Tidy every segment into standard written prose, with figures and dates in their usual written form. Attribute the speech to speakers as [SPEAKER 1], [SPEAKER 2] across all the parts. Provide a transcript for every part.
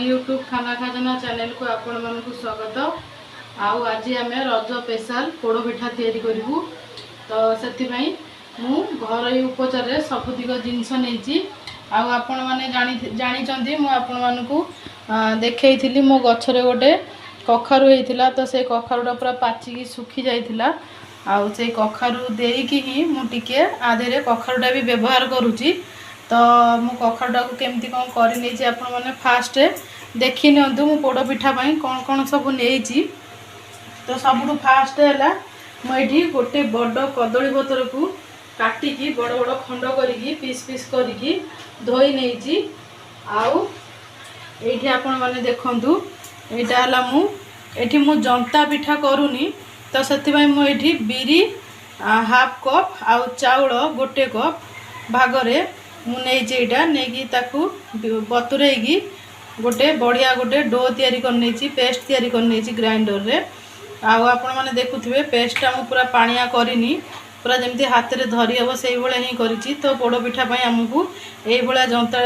[SPEAKER 1] YouTube खाना खजाना channel को आपण मानकु स्वागत। आउ आज आम रज स्पेशल पोड़ पिठा तैयारी करूँ। तो से मु घर उपचार सबुतिक जिनस नहीं आपण मैंने जानी आपण मानकु देखी मो गचरे गोटे कखारु होता। तो से कखारुटा पूरा पाचिकी सुखी जाइथिला। आउ से कखारु देकी ही मुझे आधे कखारुटा भी व्यवहार करुँची। तो मु कखारुटा को केमती कौन कर आपण मैंने फास्ट देखी नियंतु मु पोड़ पिठा कौन कौन सब नहीं। तो सबुठ फास्ट है मुझे गोटे बड़ कदली पतर को काटिकी बड़ बड़ खंड करी पीस पीस करी धोई नहीं। आउ ये आपण मैंने देखु यहाँ मु जंता पिठा करूनी। तो से मुझे बिरी हाफ कप आउ चाउल गोटे कप भागरे मुझे नहीं ताकू बतुरेगी गोटे बढ़िया गोटे डो तैयारी करनी पेस्ट तैयारी करनी ग्राइंडर रे। आपण मैंने देखुए पेस्टा मु पूरा पानिया करनी पूरा जमी हाथ में धरी हम से ही करी। तो पोड़ पिठा आमको ये जंता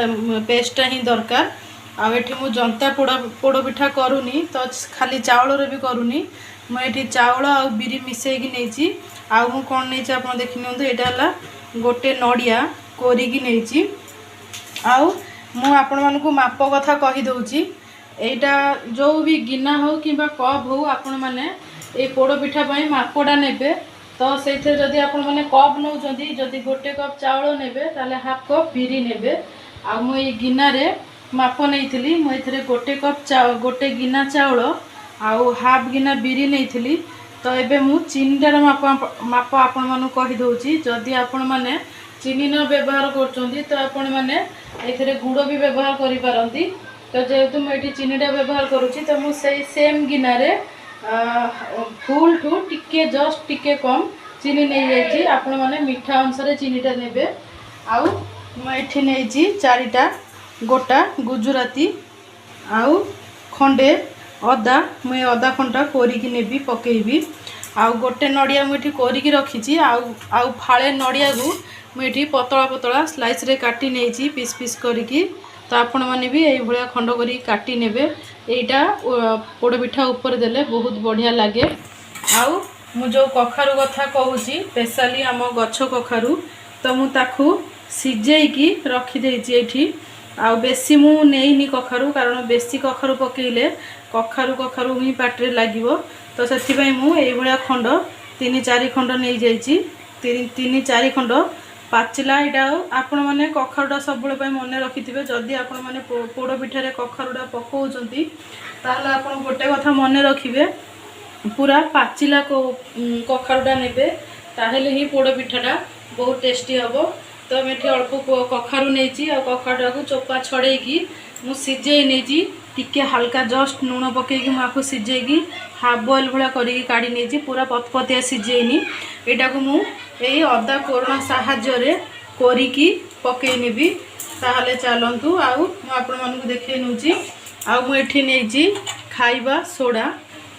[SPEAKER 1] पेस्टा ही दरकार। आठी मु जंता पोड़ पिठा करूनी। तो खाली चाउल रे भी करूनी मुझे चाउल आ बिरी मिसेगी नहीं। आउ कौन नहीं आप देखी नि यहाँ गोटे नड़िया कोरिकी नहीं। आउ मु आपण मानकु माप कथा कही दउची। एटा जो भी गिना हो कि कप हो आपण माने ए पोड़ पिठा मापटा नेबे। तो से जदि आपण माने कप नौचंदी जदि गोटे कप चाउल नेबे ताले हाफ कप बिरी नेबे। आ मु ए गिना रे माप नैथिली मु एथरे गोटे कप गोटे गिना चाउल आउ हाफ गिना बिरी नैथिली। तो एबे मु चीनीटार माप आपण मानु कही दउची। जदि आपण माने चीनी न व्यवहार करछंदी तो आपण माने एथरे गुड़ भी व्यवहार करि पारंती। तो जेहेतु मुझे चीनीटा व्यवहार करुँची तो मुझे सेम गिना रे फुल ठू टिके जस्ट टिके कम चीनी नहीं जाइए। आपण माने मीठा अनुसार चीनीटा नेबे। आउ मुझे नहीं चारिटा गोटा गुजराती आउ खंडे अदा मुझे अदा खंडा कोरिकी नेबी पकेबी। आउ गोटे नड़िया मुझे कोरिकी रखी। आउ फाळे नड़िया को मुझे पतला पतला स्लाइस रे काटी नहीं पीस पीस करिकी। तो आपण मैंने भी यही भाया खंड करी काटी नेबे। एटा पोड़ पिठा ऊपर देले बहुत बढ़िया लगे। आउ मु जो कखारु कथा कहूची स्पेशली आम गछ कखारु तो मु ताकू सिजेकी रखी देइची एठी। आउ बेसी मु नेइनी कखारु कारण बेसी कखारु पकेइले कखारु कखारु ही पाटरे लागिवो। तो सेति मु एई भाया खंड 3-4 खंड नहीं जाइची 3-4 खंड पाचिला। यहाँ आपण मैंने कखारुटा सब मन रखिथे जदि आपण मैंने पोड़ पिठारे कखारुटा पकाउछंती ताहले आपण गोटे कथा मन रखिबे पूरा पाचिला कखारुटा नेबे ताहले ही पोड़ पिठाटा बहुत टेस्टी हबो। तो मैं अल्प कखारु नहीं कखारुटा को चोपा छड़ेकी मु सिझे नहीं टिके हल्का जस्ट लुण पकईकी मुझे सिझेकी हाफ बॉयल भाया करी काढ़ी नहीं पूरा पतपतिया सिझेनी। यहाँ को मुझे अदा कोरोना साहाय्य कोरिकी पकई नेबी। ताहले चलतु आउ आपण मानकु देखै नउची। आउ मु एठी नेजी खाइबा सोडा।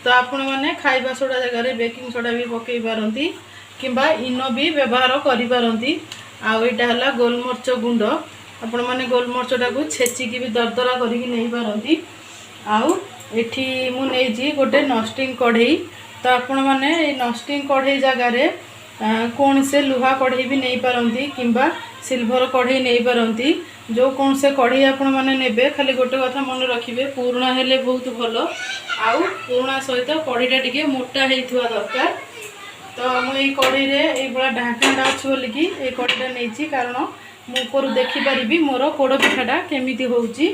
[SPEAKER 1] तो आपण माने खाइबा सोडा जगह बेकिंग सोडा भी पकई पारंती किंबा इनो भी व्यवहार करि पारंती। आउ एटा हला गोलमरच गुंड आपण माने गोलमरचटा को छेचिकी भी दरदरा करिकी नहीं पारंती। आउ एठी मु नेजी गोटे नस्टिंग कढ़ई। तो आपण माने ए नस्टिंग कढ़ई जगार कौन से लुहा कढ़ई भी नहीं पारंती किंबा सिल्वर कढ़ई नहीं पारंती। जो कौन से कढ़ई आपण माने नेबे खाली गोटे कथा मन रखिबे पुराना हेले बहुत भलो। आउ पुराना सहित कढ़ईटा टिके मोटा हेइथुआ दरकार। तो मुझे कढ़ई रे ए बड़ा ढाकणटा अछि बोली कि ए कढ़ईटा नेछि कारण मु ऊपर देखि परिबी मोर पोड़ पिठाटा केमिति होउची।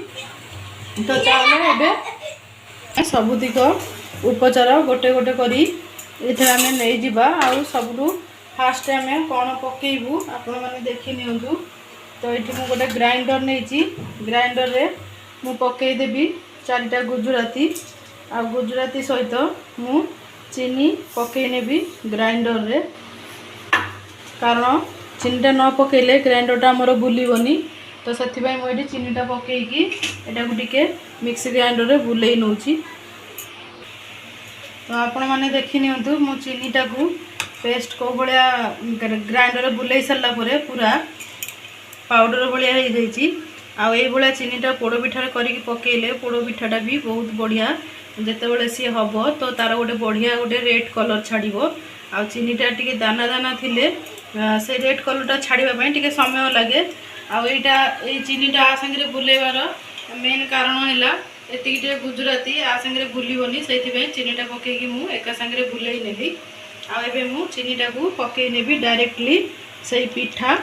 [SPEAKER 1] तो चलो एबे सबुतिक उपचार गोटे गोटे करी एथे आमे नै जिबा। आउ सबुठु फास्ट आमे कौन पकेबू आपण माने देखि नियंतु। तो ये मु गोटे ग्राइंडर नहीं ग्राइंडर रे मु पकई देबी 4टा गुजराती आ गुजराती सहित मु चीनी पकई नेबी ग्राइंडर रे कारण चीनीटा न पकेले ग्राइंडरटा आमर बुलबनी। तो से मुझे चीनीटा पकईकी एटा को टिके मिक्सी ग्राइंडर रे बुलाई नौची। तो आपण माने देखि नियंतु मु चीनीटा को पेस्ट को भाया ग्राइंडर बुलाई सारा पूरा पाउडर भाया हो आउ ये भाया चीनीटा पोड़ पिठार करके पकेले पोड़ पिठाटा भी बहुत बढ़िया जितेबाला सी हम तो तार गोटे बढ़िया गोटे रेड कलर छाड़ो आ चीनीटा टी दाना दाना थिले से रेड कलरटा छाड़ापी टी समय लगे आईटा चीनीटा आ सांगे बुलेबार मेन कारण है एतिटे गुजराती आ सांगे बुलबनी से चीनीटा पकईकि मुझे एका सांगे बुले नेली आबे मु चीनीटा को पकई नेबी डायरेक्टली से पिठा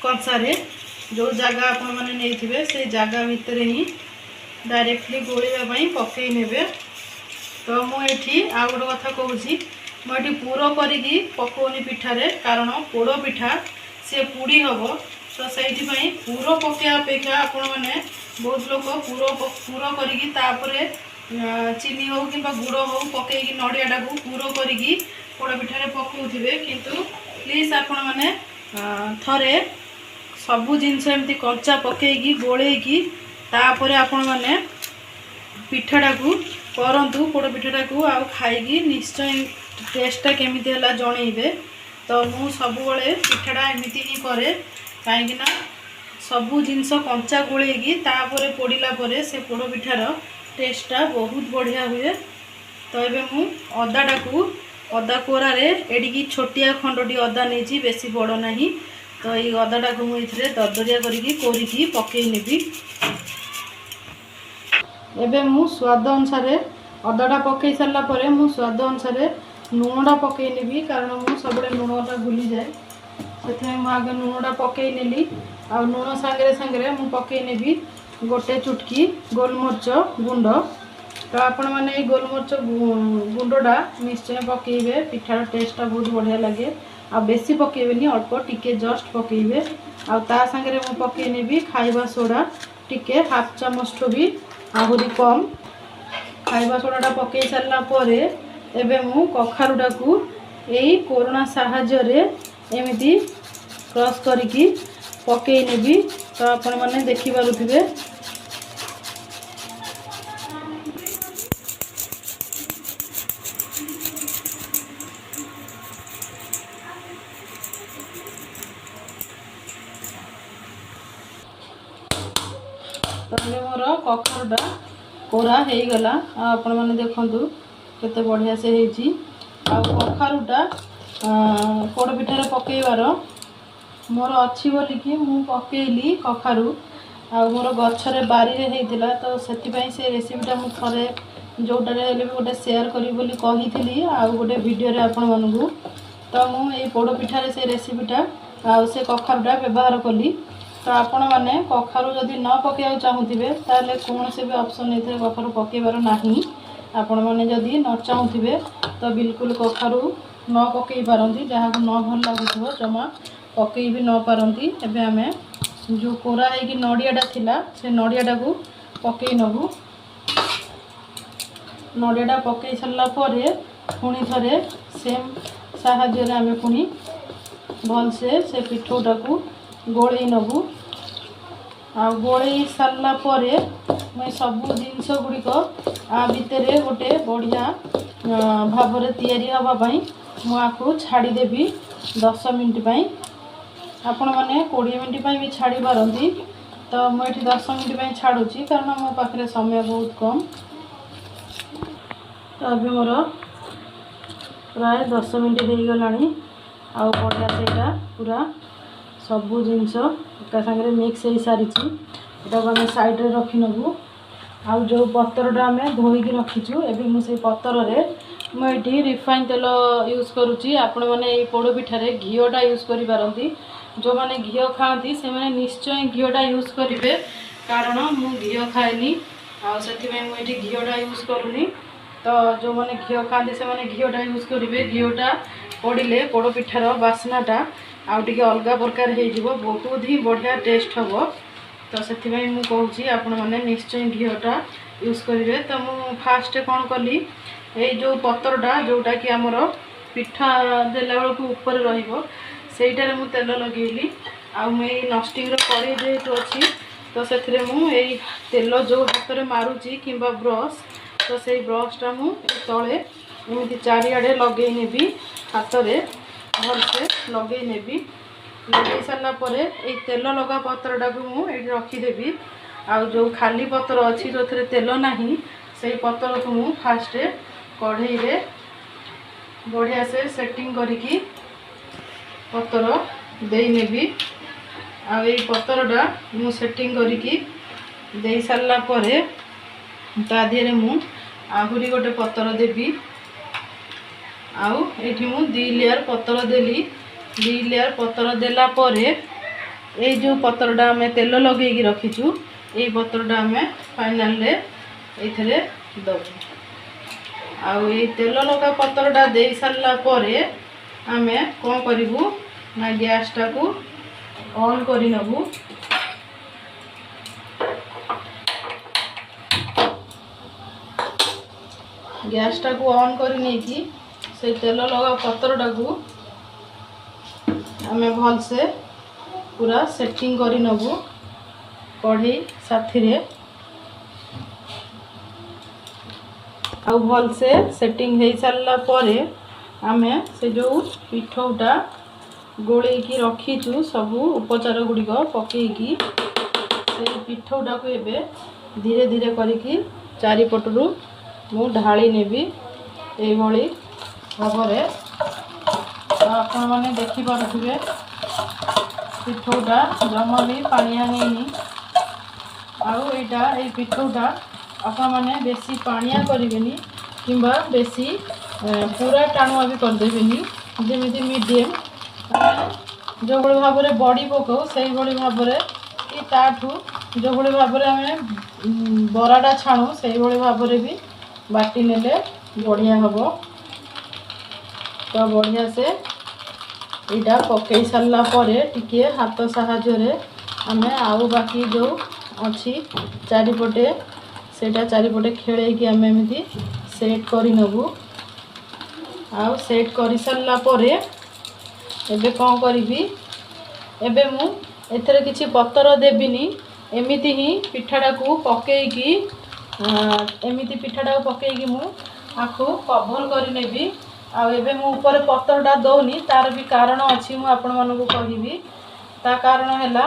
[SPEAKER 1] कंसारे जो जगह आपण मैंने नहीं से जगह भितर ही डायरेक्टली गोलियापाई पकई ने। तो मुझे आ गोटे कथा कहूँ मुझे पूर करी पकौनी पिठारे कारण पोड़ पिठा सी पुड़ी हम तो से पूर पकड़ा अपेक्षा आपण मैंने बहुत लोग पूर कर चीनी हो कि गुड़ हो पकईकि नड़ियाटा को पूर करी पोड़ पिठारे पकाउथिबे किंतु प्लीज आपण मैंने थरे सबू जिनस एमती कंचा पकईकि गोलेकी तापर आपण मैंने पिठाटा को करंतु पोड़ पिठाटा को आ खाई निश्चय टेस्टा केमिति होला जणेबे। तो मु सबुबले पिठाटा एमिति ही करे कहीं सबू जिनस कंचा गोलेकी तापर पोड़िला परे से पोड़ पिठार टेस्टा बहुत बढ़िया हुए। तो ये मु अदाटा को अदा कोरारे एडिकी छोटिया खंडटी अदा नहीं बेसी बड़ नहीं तो ये अदाटा को मुझे दरदरिया करी पकई नेबी। एबे मु स्वाद अनुसार अदाटा पकई सारा पर मु स्वाद अनुसार लुणटा पकई नेबी कारण मु सब लुणटा भूली जाए से आगे लुणटा पकई नेली आ लुण सांगे सांगे मु पकई नेबी गोटे चुटकी गोलमरिच गुंड। तो आपण मैंने गोलमरिच गुंडा निश्चय पकईबे पिठार टेस्टा बहुत बढ़िया लगे आ बेसी पकईबेनी अल्प टिके जस्ट पकईबे आ ता संगे मु पकई नेबी खाइबा सोडा टिके हाफ चामच भी आहुरी कम खाइबा सोडाटा पकई सारा पर एबे मु कखारुटा को यही कोरोना साहाय्य रे एमिति क्रश करिकी पकई नेबी। तो आपण मैंने देखि पारुथिबे तो मोर कखारुटा कोरा हो गला आपण मैंने देखंतु केते बढ़िया से हेची आ कखारुटा पोड़ पिठार पकईबार मोर अच्छी बोलिकी मु पकईली कखारु आ मोर गछरे बारी रे होता तो से रेसिपीटा मु थरे जोटारे भी गोटे शेयर करी बोली कही आ गोटे वीडियो रे आपण मानू तो मुझे पोड़ पिठार से रेसिपीटा आ से कखारुटा व्यवहार कली। तो आपण मैंने कखारु जदि न पकड़ा चाहूथे ताले कौन से भी ऑप्शन नहीं कखारु पकईबार नहीं आपण मैंने जदि न चाहूथे तो बिल्कुल कखारु न पकई पारती जहाँ को न भल लगुव जमा पकई भी न पारती। एबे आमे जो कोरा है कि नड़ियाटा थिला से नड़ियाटा को पकई नबू नड़ियाटा पकई सारा पर पुणी थरे सेम साहाय्य आमे पुणी भलसे से पिठौटा को गोले नबू आ गोले सारा पर मैं सबू जिनस गुड़िक आ भितर गोटे बढ़िया भाव तैयारी हाँपाई मुझे छाड़देवी 10 मिनिट पाई आपण मैंने 20 मिनिट पाई भी छाड़ी पारती। तो मुझे 10 मिनिट पाई छाड़ुची कारण मो पाखे समय बहुत कम। तो अभी मोर प्राय 10 मिनिट हो गला आ बढ़िया से पूरा सबू जिनस एका सागर मिक्स हो सारी आम साइड रे रखी नबू आ जो पतरटा आम धोईकी रखीचु एवं मुझे पतर मुझे रिफाइन तेल यूज करुच्ची आपण मैंने पोड़ पिठारे घीटा यूज कर पारती जो मैंने घी खाती से मैंने निश्चय घीटा यूज करेंगे कारण मु घी खाएनी आती मुझे घीटा यूज करूनी। तो जो मैंने घी खाती से मैंने घीटा यूज करेंगे घीटा पड़े पोड़ पिठार बास्नाटा आउ टिके अलग प्रकार हो बहुत ही बढ़िया टेस्ट हम। तो से कहूँ आपण मैंने निश्चय घीटा यूज करेंगे। तो मु फास्ट कौन कली ये जो पतरटा जोटा कि आमर पिठा देला बेलू ऊपर रहीटार मु तेल लगेली आउ नस्टिंग कड़े जेहेतु अच्छी तो से तेल जो हाथ में मारुची कि ब्रश तो से ब्रशटा मु तले एमती चारिआडे लगे नेबी हाथ में भलसे लगे नेबी लगे सारा पर तेल लगा पत्रटा को मुझे रखीदेवी। आउ जो खाली पत्र अच्छी जो थे तेल ना से पत्र को मुझे फास्ट कढ़ई रे बढ़िया से सेटिंग करिकी पत्र देनेबी। आई पत्रटा मु सेटिंग करिकी दे सारा पर ता देहरे मु आहुरी गोटे पत्र देवी। आउ एठी मु 2 लेयर पत्र देली। 2 लेयर पत्र देला परे ए जो पत्रटा आम तेल लगे रखीचु ये पत्रटा आम फाइनाल रे एथरे दबु। आउ ये तेल लगा पत्रटा दे सारा परे आम कौन करूँ ना गैस टाकू ऑन करी नबु। गैस टाकू ऑन करी नहीं कि से तेल लगा पत्रटा को आम भल से पूरा सेटिंग करी नबु कढ़ई साथी रे। आउ भल से सेटिंग हो सारा पर आम से जो पिठौटा गोलेकी रखीचु सबू उपचार गुड़िक पकईकी से पिठौटा को एबे धीरे धीरे करिकी चारिपटरू मु ढाली नेबी एभली भावरे। आपण मैंने देखिपे पिठौटा जमा भी पानिया नहीं। आउ एटा ए पिठौटा आपण मैंने बेसी पानिया करेनि किंबा बेसी पूरा टाणुआ भी करदेवेनि जमी मीडियम जो भाव में बड़ी पकाऊ से भाव कि ताठू जो भाव में आम बराटा छाणु से भाव में भी बाटी नेले बढ़िया हम। तो बढ़िया से यहाँ पकई सारा पर टिके हाथ साहाय्य आम आउ बाकी जो अच्छी चारिपटे सेटा चारिपटे खेल आम एमती सेट कर नबू। आउ सेट कर सारा पर एबे कौन करी एबे मु एथरे किछि पत्तर देबिनी एमिति ही पिठाटा को पकईकी एमिति पिठाटा को पकईकी मु आखु कभर कर नेबी। आउ एबे मु ऊपर पत्तरटा दौनी तार भी कारण अच्छी मु आपण मानकु कहिबी। ता कारण हैला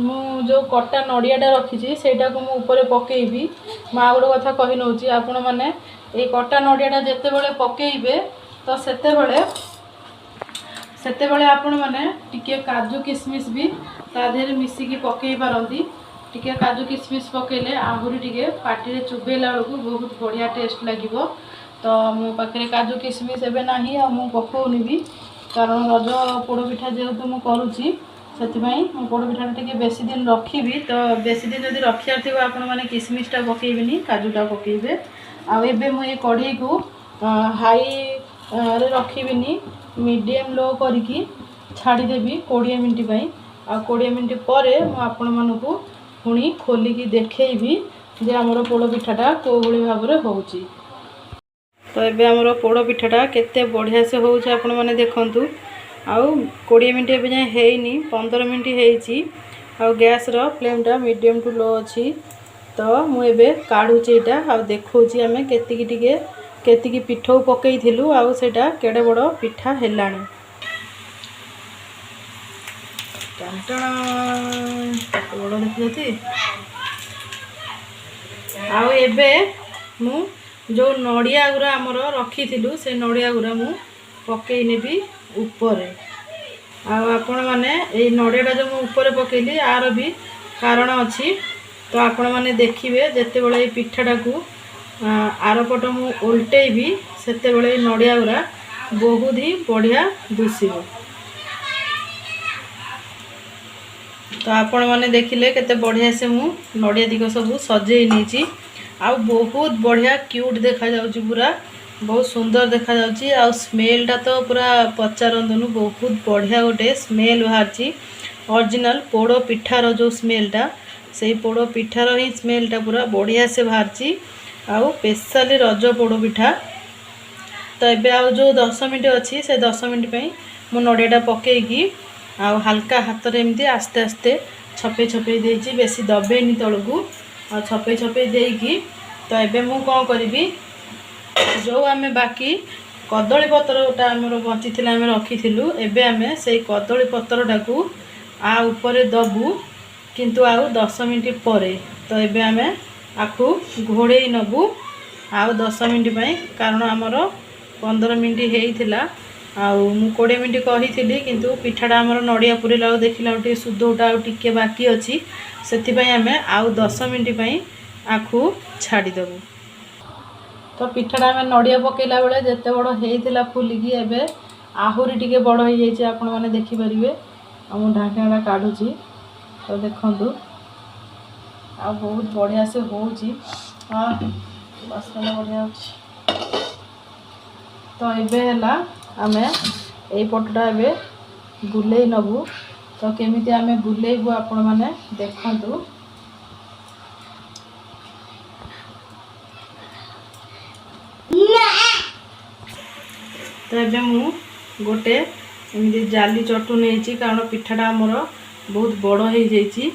[SPEAKER 1] मु जो कटा नड़ियाटा रखी सेटा को मु ऊपर पकईबी। माँ गोटे कथा कहि नउची आपण माने ए कटा नड़ियाटा जेते बेले पकईबे तो सेते बेले आपण माने टिके काजू किशमिश भी ता देहरे मिसिकी पकई पारंती। टिके काजू किशमिश पकेले आहुरी टिके पाटी रे चुबेला बेलू बहुत बढ़िया टेस्ट लागिबो। तो मो पाखे काजू किशमिश एबे नाही आ मु पकौनी भी कारण रज पोड़पिठा जेहेतु मु करूची सेतिबाई मो पोड़पिठा टिके बेसी दिन रखिबी। तो बेसी दिन जदि रखियार थिबो आपण माने किशमिशटा पकेइबेनी काजूटा पकेइबे। आ एबे मु ए कढ़ई को हाई रे रखिबिनी मीडियम लो करिकी छाड़ी देबी 20 मिनिट पई। आ 20 मिनिट परे मु आपण मानकु पुणी खोलिकी देखैबी जे हमर पोड़पिठाटा को भली भाव रे होउची। तो ये आमर पोड़ पिठाटा केते बढ़िया से होउछ आपण माने देखंतु। आउ 20 मिनिट एबे जाय हेइनी 15 मिनिट हेइची। आउ gas row फ्लेमटा medium to low अछि। तो मु एबे काढुची एटा आ देखौची आमे केतिकी टिके केतिकी पिठौ पकई थिलु आउ सेटा केडे बड़ पिठा हेलाणी। बड़ देखि आउ एबे मु जो नड़िया गुरा आमर रखी से नड़िया गुरा मु पकई नेबी ऊपर। आपण माने ए नड़ियाटा जो मु ऊपर पकईली आर भी कारण अच्छी। तो आपण माने देखिबे जेते बेले ए पिठाटा को आर पट मु उल्टेबी सेते बेले नड़िया गुरा बहुत ही बढ़िया दुसिबो। तो आपण माने देखिले केते बढ़िया से मु नड़िया दिग सब सजेई नेची। आउ बहुत बढ़िया क्यूट देखा जाउची पूरा बहुत सुंदर देखा जाउची। आउ स्मेलटा तो पूरा पचारंतनु बहुत बढ़िया गोटे स्मेल बाहरची। ओरिजिनल पोड़ पिठार जो स्मेलटा से पोड़ पिठार ही स्मेलटा पूरा बढ़िया से बाहरची। आउ स्पेशली रज पोड़ पिठा। तो एबे आउ जो 10 मिनिट अच्छी से 10 मिनिट पई मु नड़ियाटा पकईकी आउ हल्का हाथ रे एमती आस्ते आस्ते छपे छपे देइची बेसी दबेनी तळकू आ छपे छपे देइकी। तो एबे मु कौन करी जो आमे बाकी कदली पत्रटा आमर बची आम रखीलु एबे आमे से कदली पत्रटा आ ऊपर दबू किंतु आउ 10 मिनट पर। तो एबे आमे आखु घोड़े नबू आउ 10 मिनट पाई कारण आमर 15 मिनट होता आउ 20 मिनट कही किंतु पिठाटा आमर नड़िया पुरेला देखला सुधोटा टिके बाकी अच्छी से आम आउ 10 मिनट पाई आखु छाड़ीदेबू। तो पिठाटा आम नड़िया पकेला बेले जिते बड़ होता फुलिकी एबे आहुरी टिके बड़ हो जाए आपण मैंने देखिपारे। आम ढाकणाटा काढ़ुची तो देखु आ बहुत बढ़िया से होची बास्ना बढ़िया अच्छी। तो एबे है आमे यही पटटा एबे बुले नबू। तो केमिति आमे बुलेबू आपण मैंने देखु। तो एबे मु गोटे एमती जाली चटू नहीं कारण पिठाटा आमर बहुत बड़ हो जाइए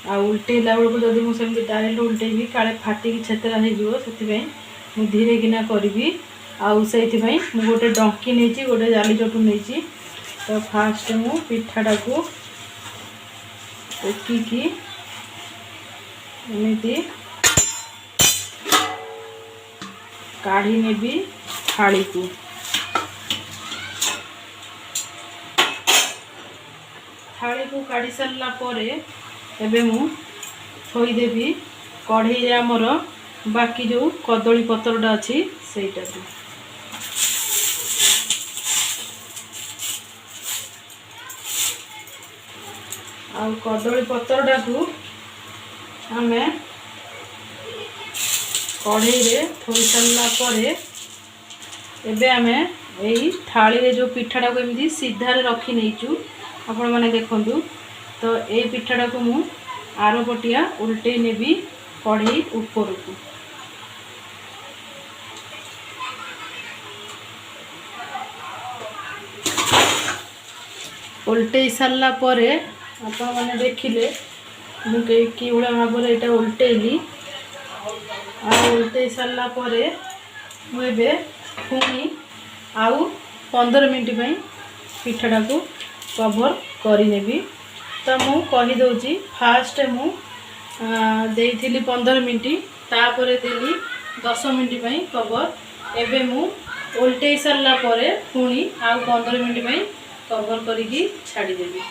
[SPEAKER 1] आ उल्टेला बेलू जब मुझे डायरेक्ट उल्टेबी काले फाटिकी छेतरा हो धीरे किना करी आउ से गोटे डंकी नहीं गोटे जाली चटू नहीं। तो फास्ट मु पिठाटा को टेकिकी एमती काढ़ी नेबी थाली को। थाली को काढ़ी सारा पर एबे मु थोईदेवी कढ़ई आमर बाकी जो कदली पत्रटा अच्छी सेटा को। आउ कदली पत्रटा को आमे कढ़ई रे थोई सारा पर एबे आमे यही थाली रे जो पिठाटा को एमती सीधारे रखी नहींचु आपण मैंने देखु। तो ये पिठाटा को मु आर पटिया उल्टे नेबी कढ़ई ऊपर को। उल्टे सारा पर आपण मैंने देखिले मुझे कि भाव में यहाँ उल्टेली आ उल्टे सारा पर मुझे पुणी आउ 15 मिनट पाई पिठाटा को कवर करनेबी। तो मु कहीदे फास्ट मु देइथिली 15 मिनट तापर देली 10 मिनट पाई कवर। एबे मु उल्टे सारा पर पुणी आउ 15 मिनट पाई कवर करिकी छाड़ीदेवी।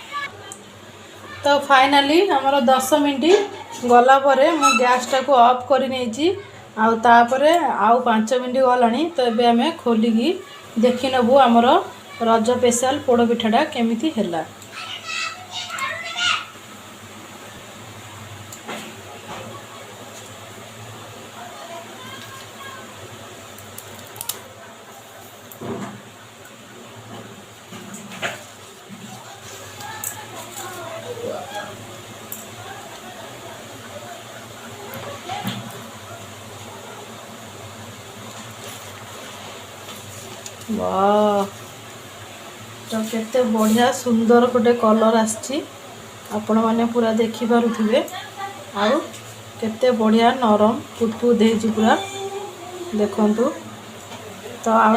[SPEAKER 1] तो फाइनाली हमर 10 मिनट गला परे मु गैसटा को ऑफ करी नेची आउ तापरे आउ 5 मिनट गलानी। तो एबे हमें खोलिकी देखि नबु हमर रज स्पेशल पोड़ पिठाटा केमिति हैला। वाह तो केते बढ़िया सुंदर गोटे कलर आछि आपण माने पूरा देखि पारुथिबे। आउ केते बढ़िया नरम कुतकुत हेछि पूरा देखंतु। तो आउ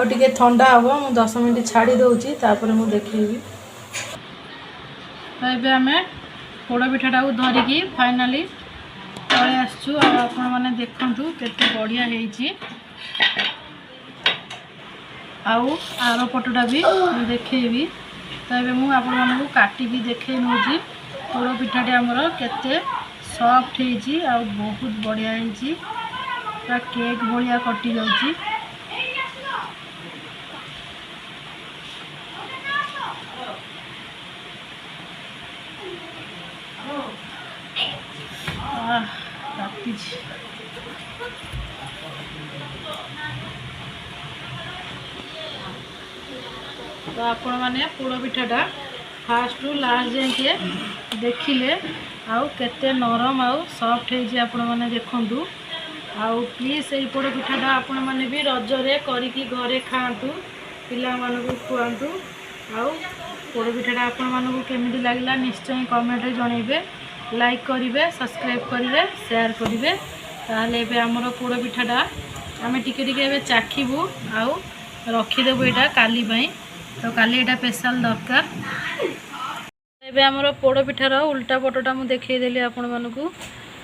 [SPEAKER 1] टिके ठंडा हबो मु 10 मिनट छाड़ी दउची तापर मु देखिबी। तो एबे हमें पोड़ पिठाटा को धरिकी फाइनाली तळे आछू आपण माने देखंतु केते बढ़िया हेछि। आउ आर पटटा भी देखेबी। तो ये मुझे आपको काटिकी देखे नौची पोड़ पिठाटी आमर केते सॉफ्ट होती आ बहुत बढ़िया होती पूरा केक भाया कटि जाऊँगी। तो आपण मैंने पोड़ पिठाटा फास्ट रु लास्ट जाए देखिले आउ केते नरम आउ सॉफ्ट होती आपण मैंने देखंतु। आउ प्लीज यही पोड़ पिठाटा आपण मैंने भी रजरे करिकी घरे खातु पिला मानकु खुआंतु। आउ पोड़ पिठाटा आपण मानकु केमिति लागला निश्चय कमेंट रे जणैबे, लाइक करिवे, सब्सक्राइब करिवे, शेयर करिवे। ताहले एबे हमर पोड़ पिठाटा आमे टिके टिके एबे चाखिबू आउ रखिदेबू यहाँ काली पाई तो काली यहाँ स्पेशल दरकार। एबे हमर पोड़ पिठार उल्टा पटटा मु देखैदेली आपण मानकू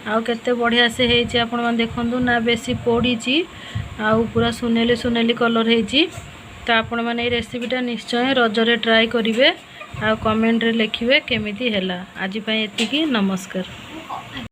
[SPEAKER 1] आउ केते बढ़िया से हेची आपण मान देखंतु ना बेसी पोड़ीची आउ पूरा सुनेली सुनेली कलर हेची। तो आपण माने ए रेसिपीटा निश्चय रजरे ट्राई करिवे आ कमेंट रे लिखिवे केमिति हैला। आज पई एतिकी नमस्कार।